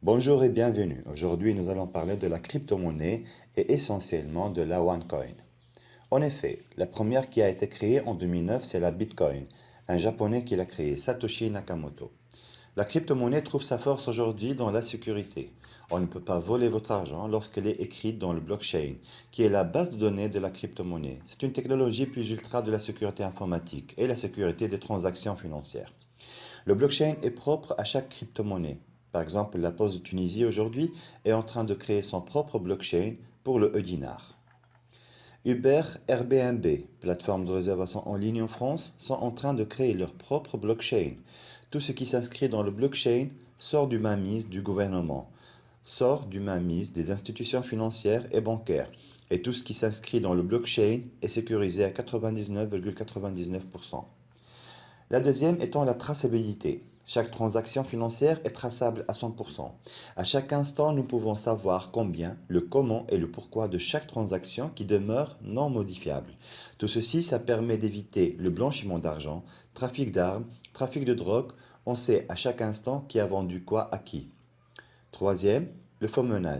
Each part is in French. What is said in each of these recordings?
Bonjour et bienvenue. Aujourd'hui, nous allons parler de la crypto-monnaie et essentiellement de la OneCoin. En effet, la première qui a été créée en 2009, c'est la Bitcoin, un japonais qui l'a créée, Satoshi Nakamoto. La crypto-monnaie trouve sa force aujourd'hui dans la sécurité. On ne peut pas voler votre argent lorsqu'elle est écrite dans le blockchain, qui est la base de données de la crypto-monnaie. C'est une technologie plus ultra de la sécurité informatique et la sécurité des transactions financières. Le blockchain est propre à chaque crypto-monnaie. Par exemple, la Poste de Tunisie aujourd'hui est en train de créer son propre blockchain pour le e-dinar. Uber, Airbnb, plateforme de réservation en ligne en France, sont en train de créer leur propre blockchain. Tout ce qui s'inscrit dans le blockchain sort du mainmise du gouvernement, sort du mainmise des institutions financières et bancaires. Et tout ce qui s'inscrit dans le blockchain est sécurisé à 99,99%. La deuxième étant la traçabilité. Chaque transaction financière est traçable à 100%. À chaque instant, nous pouvons savoir combien, le comment et le pourquoi de chaque transaction qui demeure non modifiable. Tout ceci, ça permet d'éviter le blanchiment d'argent, trafic d'armes, trafic de drogue. On sait à chaque instant qui a vendu quoi à qui. Troisième, le faux monnaie.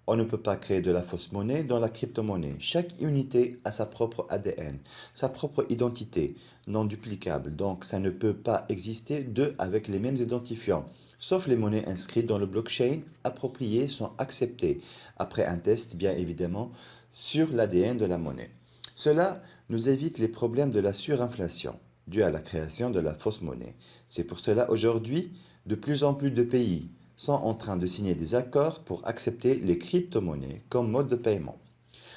On ne peut pas créer de la fausse monnaie dans la crypto-monnaie. Chaque unité a sa propre ADN, sa propre identité, non duplicable. Donc, ça ne peut pas exister deux avec les mêmes identifiants. Sauf les monnaies inscrites dans le blockchain appropriées sont acceptées, après un test, bien évidemment, sur l'ADN de la monnaie. Cela nous évite les problèmes de la surinflation, due à la création de la fausse monnaie. C'est pour cela aujourd'hui, de plus en plus de pays sont en train de signer des accords pour accepter les crypto-monnaies comme mode de paiement.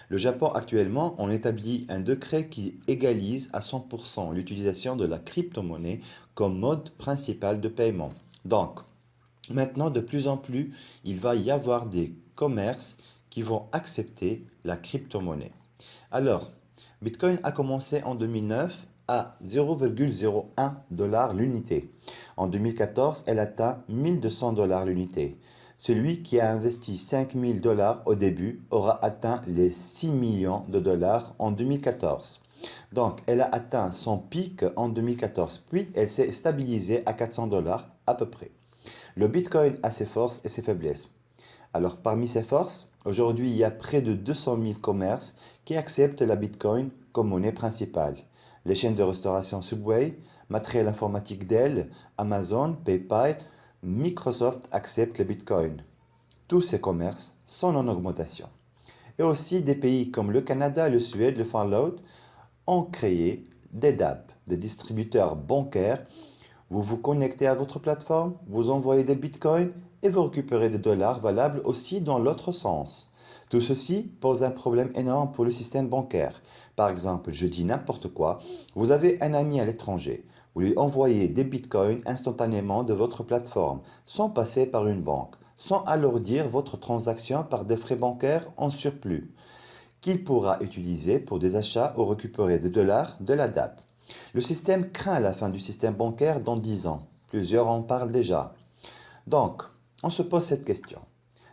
Le Japon actuellement en établit un décret qui égalise à 100% l'utilisation de la crypto-monnaie comme mode principal de paiement. Donc, maintenant, de plus en plus, il va y avoir des commerces qui vont accepter la crypto-monnaie. Alors, Bitcoin a commencé en 2009 à 0,01 $ l'unité. En 2014, elle atteint 1200 $ l'unité. Celui qui a investi 5000 $ au début aura atteint les 6 millions de dollars en 2014. Donc, elle a atteint son pic en 2014, puis elle s'est stabilisée à 400 $ à peu près. Le Bitcoin a ses forces et ses faiblesses. Alors, parmi ses forces, aujourd'hui, il y a près de 200 000 commerces qui acceptent la Bitcoin comme monnaie principale. Les chaînes de restauration Subway, matériel informatique Dell, Amazon, PayPal, Microsoft acceptent le Bitcoin. Tous ces commerces sont en augmentation. Et aussi des pays comme le Canada, le Suède, le Finlande ont créé des DAP, des distributeurs bancaires. Vous vous connectez à votre plateforme, vous envoyez des bitcoins et vous récupérez des dollars valables aussi dans l'autre sens. Tout ceci pose un problème énorme pour le système bancaire. Par exemple, je dis n'importe quoi, vous avez un ami à l'étranger, vous lui envoyez des bitcoins instantanément de votre plateforme, sans passer par une banque, sans alourdir votre transaction par des frais bancaires en surplus, qu'il pourra utiliser pour des achats ou récupérer des dollars de la date. Le système craint la fin du système bancaire dans 10 ans. Plusieurs en parlent déjà. Donc, on se pose cette question.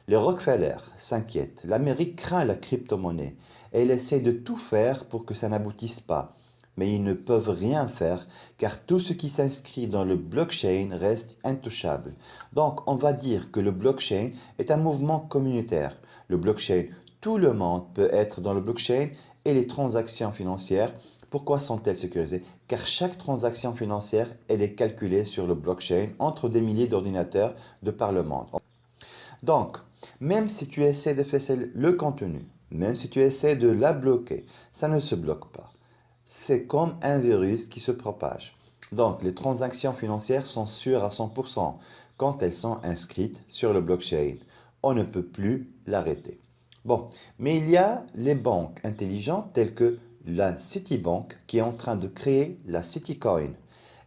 Les Rockefeller s'inquiètent. L'Amérique craint la crypto-monnaie et elle essaie de tout faire pour que ça n'aboutisse pas. Mais ils ne peuvent rien faire car tout ce qui s'inscrit dans le blockchain reste intouchable. Donc, on va dire que le blockchain est un mouvement communautaire. Le blockchain, tout le monde peut être dans le blockchain et les transactions financières. Pourquoi sont-elles sécurisées? Car chaque transaction financière, elle est calculée sur le blockchain entre des milliers d'ordinateurs de par le monde. Donc, même si tu essaies de faire le contenu, même si tu essaies de la bloquer, ça ne se bloque pas. C'est comme un virus qui se propage. Donc, les transactions financières sont sûres à 100% quand elles sont inscrites sur le blockchain. On ne peut plus l'arrêter. Bon, mais il y a les banques intelligentes telles que la Citibank qui est en train de créer la Citicoin.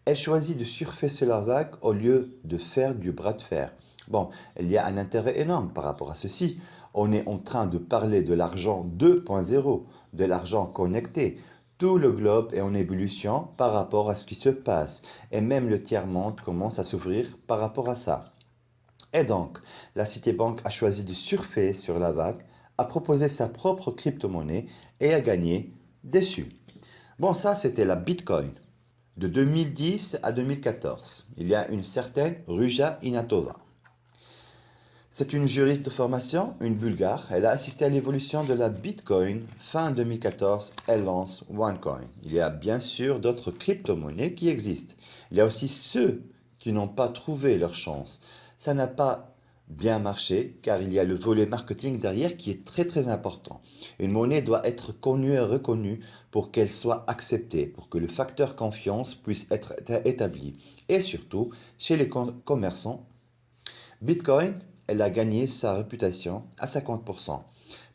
Elle choisit de surfer sur la vague au lieu de faire du bras de fer. Bon, il y a un intérêt énorme par rapport à ceci. On est en train de parler de l'argent 2.0, de l'argent connecté. Tout le globe est en ébullition par rapport à ce qui se passe. Et même le tiers-monde commence à s'ouvrir par rapport à ça. Et donc, la Citibank a choisi de surfer sur la vague, a proposé sa propre crypto-monnaie et a gagné dessus. Bon, ça, c'était la Bitcoin. De 2010 à 2014, il y a une certaine Ruja Inatova. C'est une juriste de formation, une Bulgare. Elle a assisté à l'évolution de la Bitcoin. Fin 2014, elle lance OneCoin. Il y a bien sûr d'autres crypto-monnaies qui existent. Il y a aussi ceux qui n'ont pas trouvé leur chance. Ça n'a pas bien marché car il y a le volet marketing derrière qui est très important. Une monnaie doit être connue et reconnue pour qu'elle soit acceptée, pour que le facteur confiance puisse être établi. Et surtout, chez les commerçants, Bitcoin, elle a gagné sa réputation à 50%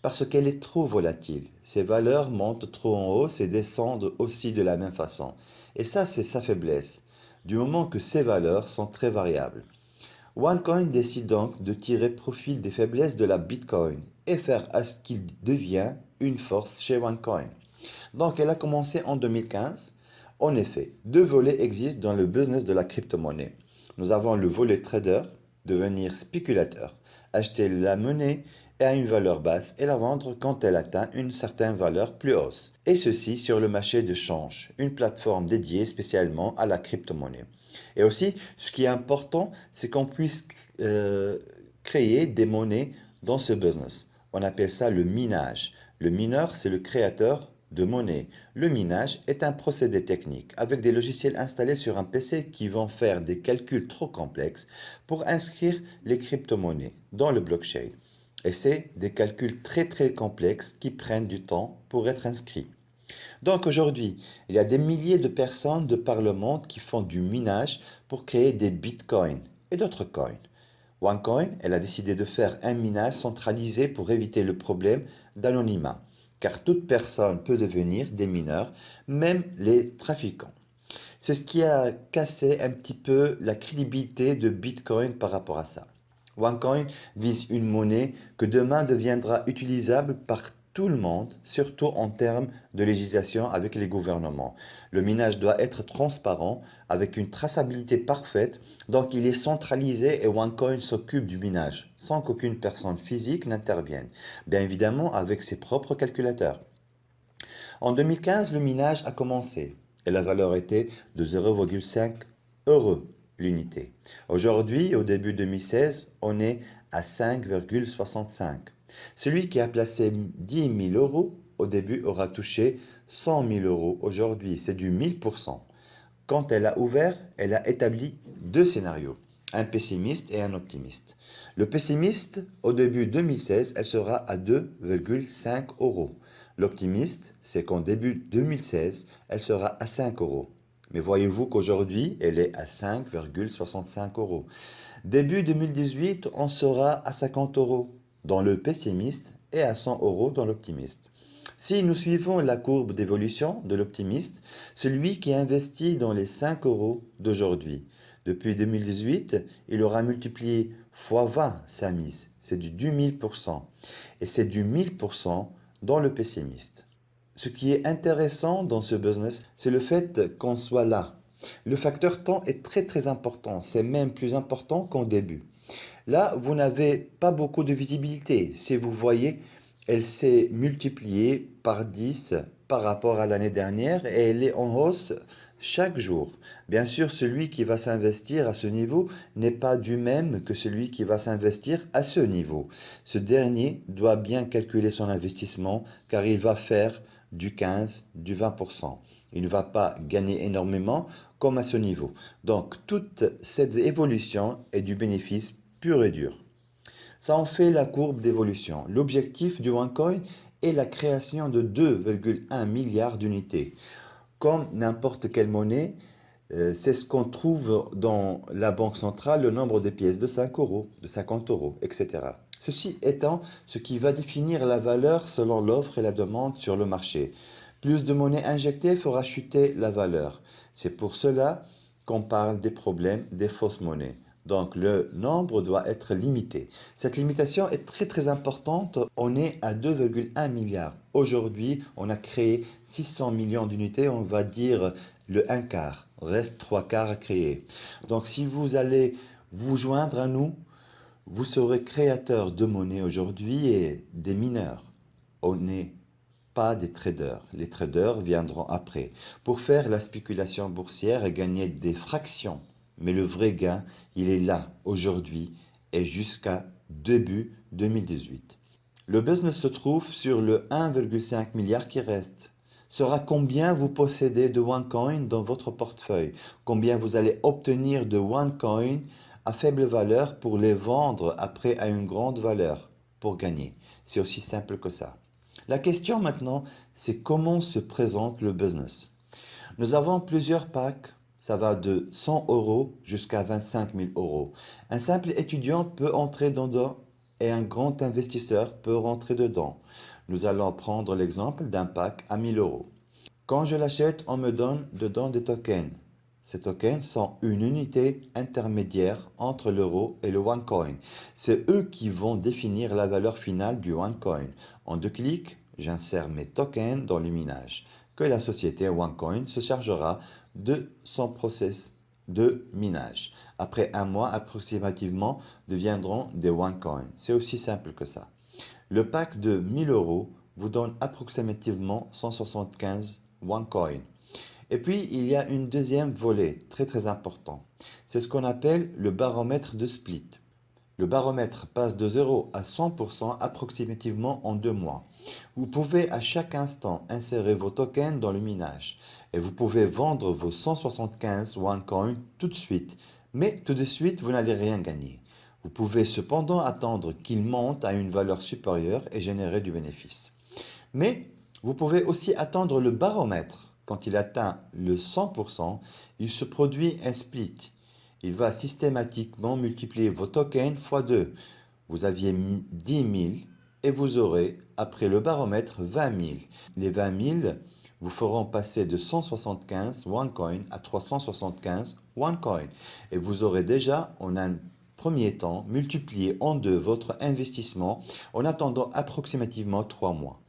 parce qu'elle est trop volatile. Ses valeurs montent trop en hausse et descendent aussi de la même façon. Et ça, c'est sa faiblesse, du moment que ses valeurs sont très variables. OneCoin décide donc de tirer profit des faiblesses de la Bitcoin et faire à ce qu'il devienne une force chez OneCoin. Donc, elle a commencé en 2015. En effet, deux volets existent dans le business de la crypto-monnaie. Nous avons le volet trader, devenir spéculateur, acheter la monnaie à une valeur basse et la vendre quand elle atteint une certaine valeur plus hausse. Et ceci sur le marché de change, une plateforme dédiée spécialement à la crypto-monnaie. Et aussi, ce qui est important, c'est qu'on puisse créer des monnaies dans ce business. On appelle ça le minage. Le mineur, c'est le créateur de monnaie. Le minage est un procédé technique avec des logiciels installés sur un PC qui vont faire des calculs trop complexes pour inscrire les crypto-monnaies dans le blockchain. Et c'est des calculs très complexes qui prennent du temps pour être inscrits. Donc aujourd'hui, il y a des milliers de personnes de par le monde qui font du minage pour créer des bitcoins et d'autres coins. OneCoin, elle a décidé de faire un minage centralisé pour éviter le problème d'anonymat, car toute personne peut devenir des mineurs, même les trafiquants. C'est ce qui a cassé un petit peu la crédibilité de Bitcoin par rapport à ça. OneCoin vise une monnaie que demain deviendra utilisable par tout le monde, surtout en termes de législation avec les gouvernements. Le minage doit être transparent, avec une traçabilité parfaite, donc il est centralisé et OneCoin s'occupe du minage, sans qu'aucune personne physique n'intervienne, bien évidemment avec ses propres calculateurs. En 2015, le minage a commencé et la valeur était de 0,5 euros l'unité. Aujourd'hui, au début 2016, on est à 5,65. Celui qui a placé 10 000 euros au début aura touché 100 000 euros aujourd'hui. C'est du 1000%. Quand elle a ouvert, elle a établi deux scénarios, un pessimiste et un optimiste. Le pessimiste, au début 2016, elle sera à 2,5 euros. L'optimiste, c'est qu'en début 2016, elle sera à 5 euros. Mais voyez-vous qu'aujourd'hui, elle est à 5,65 euros. Début 2018, on sera à 50 euros dans le pessimiste et à 100 euros dans l'optimiste. Si nous suivons la courbe d'évolution de l'optimiste, celui qui investit dans les 5 euros d'aujourd'hui, depuis 2018, il aura multiplié fois 20 sa mise. C'est du 1000%. Et c'est du 1000% dans le pessimiste. Ce qui est intéressant dans ce business, c'est le fait qu'on soit là. Le facteur temps est très important. C'est même plus important qu'au début. Là, vous n'avez pas beaucoup de visibilité. Si vous voyez, elle s'est multipliée par 10 par rapport à l'année dernière et elle est en hausse chaque jour. Bien sûr, celui qui va s'investir à ce niveau n'est pas du même que celui qui va s'investir à ce niveau. Ce dernier doit bien calculer son investissement car il va faire du 15, du 20%. Il ne va pas gagner énormément comme à ce niveau. Donc, toute cette évolution est du bénéfice pur et dur. Ça en fait la courbe d'évolution. L'objectif du OneCoin est la création de 2,1 milliards d'unités. Comme n'importe quelle monnaie, c'est ce qu'on trouve dans la banque centrale, le nombre de pièces de 5 euros, de 50 euros, etc. Ceci étant ce qui va définir la valeur selon l'offre et la demande sur le marché. Plus de monnaie injectée fera chuter la valeur. C'est pour cela qu'on parle des problèmes des fausses monnaies. Donc le nombre doit être limité. Cette limitation est très importante. On est à 2,1 milliards. Aujourd'hui, on a créé 600 millions d'unités. On va dire le 1 quart. Reste 3 quarts à créer. Donc si vous allez vous joindre à nous, vous serez créateur de monnaie aujourd'hui et des mineurs. On n'est pas des traders. Les traders viendront après pour faire la spéculation boursière et gagner des fractions. Mais le vrai gain, il est là, aujourd'hui et jusqu'à début 2018. Le business se trouve sur le 1,5 milliard qui reste. Sera combien vous possédez de OneCoin dans votre portefeuille, combien vous allez obtenir de OneCoin à faible valeur pour les vendre après à une grande valeur pour gagner. C'est aussi simple que ça. La question maintenant, c'est comment se présente le business. Nous avons plusieurs packs, ça va de 100 euros jusqu'à 25 000 euros. Un simple étudiant peut entrer dedans et un grand investisseur peut rentrer dedans. Nous allons prendre l'exemple d'un pack à 1000 euros. Quand je l'achète, on me donne dedans des tokens. Ces tokens sont une unité intermédiaire entre l'euro et le OneCoin. C'est eux qui vont définir la valeur finale du OneCoin. En 2 clics, j'insère mes tokens dans le minage, que la société OneCoin se chargera de son process de minage. Après un mois approximativement, deviendront des OneCoin. C'est aussi simple que ça. Le pack de 1000 euros vous donne approximativement 175 OneCoin. Et puis, il y a une deuxième volet très important. C'est ce qu'on appelle le baromètre de split. Le baromètre passe de 0 à 100% approximativement en 2 mois. Vous pouvez à chaque instant insérer vos tokens dans le minage et vous pouvez vendre vos 175 OneCoin tout de suite. Mais tout de suite, vous n'allez rien gagner. Vous pouvez cependant attendre qu'il monte à une valeur supérieure et générer du bénéfice. Mais vous pouvez aussi attendre le baromètre. Quand il atteint le 100%, il se produit un split. Il va systématiquement multiplier vos tokens fois 2. Vous aviez 10 000 et vous aurez, après le baromètre, 20 000. Les 20 000 vous feront passer de 175 OneCoin à 375 OneCoin. Et vous aurez déjà, en un premier temps, multiplié en 2 votre investissement en attendant approximativement 3 mois.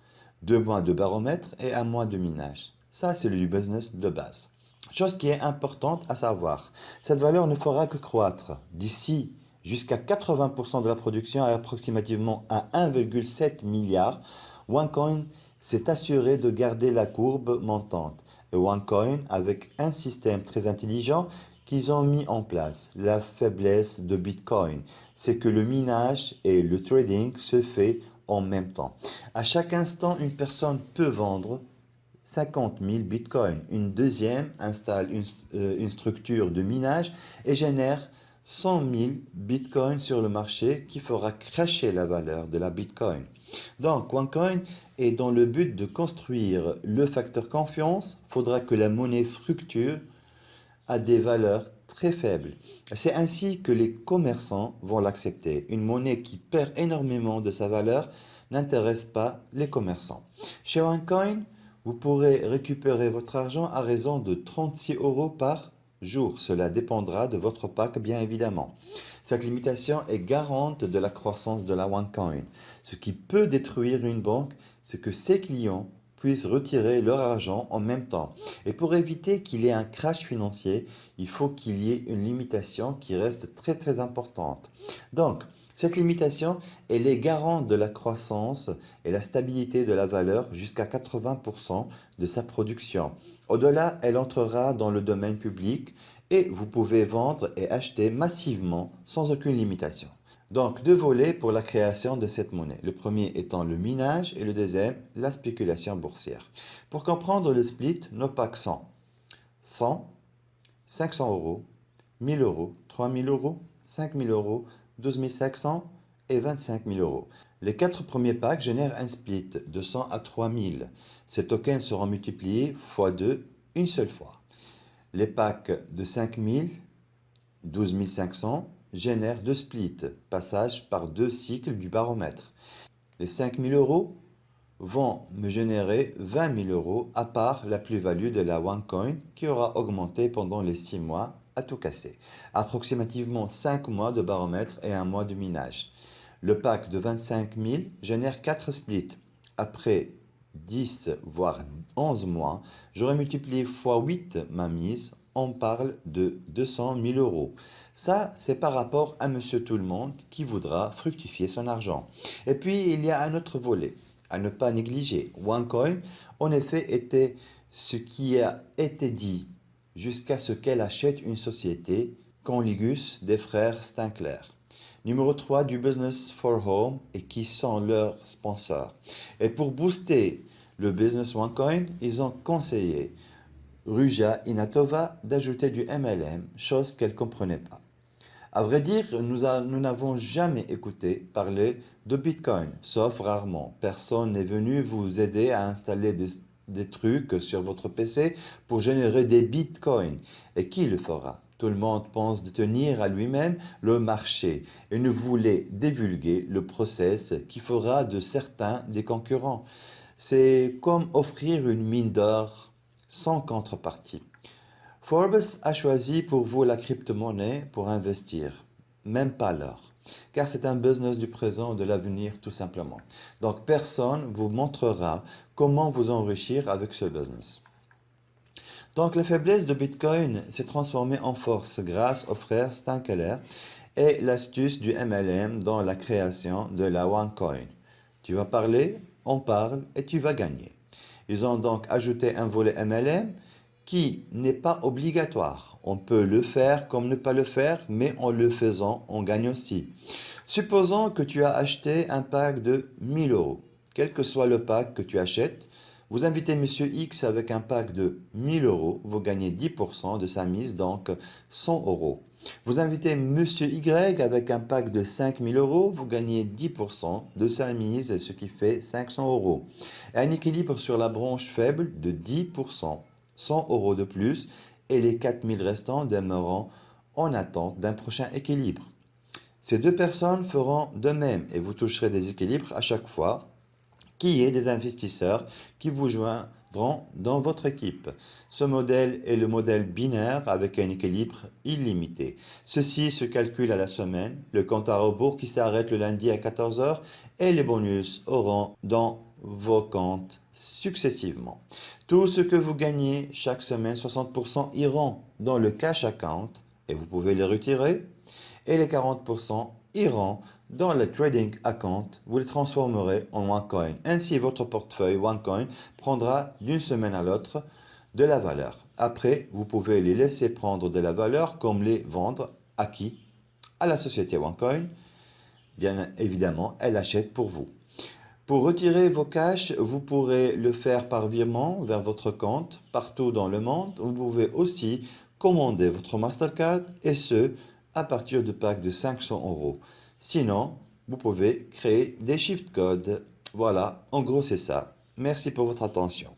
2 mois de baromètre et 1 mois de minage. Ça, c'est le business de base. Chose qui est importante à savoir, cette valeur ne fera que croître. D'ici jusqu'à 80% de la production est approximativement à 1,7 milliard. OneCoin s'est assuré de garder la courbe montante. Et OneCoin, avec un système très intelligent qu'ils ont mis en place, la faiblesse de Bitcoin, c'est que le minage et le trading se fait en même temps. À chaque instant, une personne peut vendre 50 000 bitcoins. Une deuxième installe une structure de minage et génère 100 000 bitcoins sur le marché qui fera cracher la valeur de la bitcoin. Donc, OneCoin est dans le but de construire le facteur confiance. Il faudra que la monnaie fluctue à des valeurs très faibles. C'est ainsi que les commerçants vont l'accepter. Une monnaie qui perd énormément de sa valeur n'intéresse pas les commerçants. Chez OneCoin, vous pourrez récupérer votre argent à raison de 36 euros par jour. Cela dépendra de votre pack, bien évidemment. Cette limitation est garante de la croissance de la OneCoin. Ce qui peut détruire une banque, c'est que ses clients puissent retirer leur argent en même temps. Et pour éviter qu'il y ait un crash financier, il faut qu'il y ait une limitation qui reste très importante. Donc, cette limitation, elle est garante de la croissance et la stabilité de la valeur jusqu'à 80% de sa production. Au-delà, elle entrera dans le domaine public et vous pouvez vendre et acheter massivement sans aucune limitation. Donc, 2 volets pour la création de cette monnaie. Le premier étant le minage et le deuxième, la spéculation boursière. Pour comprendre le split, nos packs sont 100, 500 euros, 1000 euros, 3000 euros, 5000 euros, 12 500 et 25 000 euros. Les 4 premiers packs génèrent un split de 100 à 3000. Ces tokens seront multipliés x 2 une seule fois. Les packs de 5000, 12 500 génèrent 2 splits, passage par 2 cycles du baromètre. Les 5000 euros vont me générer 20 000 euros à part la plus-value de la OneCoin qui aura augmenté pendant les 6 mois à tout casser. Approximativement 5 mois de baromètre et 1 mois de minage. Le pack de 25 000 génère 4 splits. Après 10 voire 11 mois, j'aurai multiplié x 8 ma mise. On parle de 200 000 euros. Ça, c'est par rapport à monsieur tout le monde qui voudra fructifier son argent. Et puis, il y a un autre volet à ne pas négliger. OneCoin, en effet, était ce qui a été dit jusqu'à ce qu'elle achète une société, Conligus des frères Stinkler. Numéro 3 du Business for Home et qui sont leurs sponsors. Et pour booster le Business OneCoin, ils ont conseillé Ruja Inatova d'ajouter du MLM, chose qu'elle ne comprenait pas. À vrai dire, nous n'avons jamais écouté parler de Bitcoin, sauf rarement. Personne n'est venu vous aider à installer des trucs sur votre PC pour générer des Bitcoins. Et qui le fera? Tout le monde pense détenir à lui-même le marché et ne voulait divulguer le process qui fera de certains des concurrents. C'est comme offrir une mine d'or sans contrepartie. Forbes a choisi pour vous la crypto-monnaie pour investir, même pas l'or, car c'est un business du présent, de l'avenir tout simplement. Donc personne vous montrera comment vous enrichir avec ce business. Donc la faiblesse de Bitcoin s'est transformée en force grâce aux frères Stankeler et l'astuce du MLM dans la création de la OneCoin. Tu vas parler, on parle et tu vas gagner. Ils ont donc ajouté un volet MLM qui n'est pas obligatoire. On peut le faire comme ne pas le faire, mais en le faisant, on gagne aussi. Supposons que tu as acheté un pack de 1000 euros. Quel que soit le pack que tu achètes, vous invitez Monsieur X avec un pack de 1000 euros, vous gagnez 10% de sa mise, donc 100 euros. Vous invitez Monsieur Y avec un pack de 5000 euros, vous gagnez 10% de sa mise, ce qui fait 500 euros. Un équilibre sur la branche faible de 10%, 100 euros de plus, et les 4000 restants demeureront en attente d'un prochain équilibre. Ces deux personnes feront de même et vous toucherez des équilibres à chaque fois qu'il y ait des investisseurs qui vous joindront dans votre équipe. Ce modèle est le modèle binaire avec un équilibre illimité. Ceci se calcule à la semaine, le compte à rebours qui s'arrête le lundi à 14 heures et les bonus auront dans vos comptes successivement. Tout ce que vous gagnez chaque semaine, 60% iront dans le cash account et vous pouvez les retirer et les 40% iront dans le trading account. Vous les transformerez en OneCoin. Ainsi, votre portefeuille OneCoin prendra d'une semaine à l'autre de la valeur. Après, vous pouvez les laisser prendre de la valeur comme les vendre à qui? À la société OneCoin. Bien évidemment, elle achète pour vous. Pour retirer vos cash, vous pourrez le faire par virement vers votre compte partout dans le monde. Vous pouvez aussi commander votre Mastercard et ce, à partir de packs de 500 euros. Sinon, vous pouvez créer des shift codes. Voilà, en gros c'est ça. Merci pour votre attention.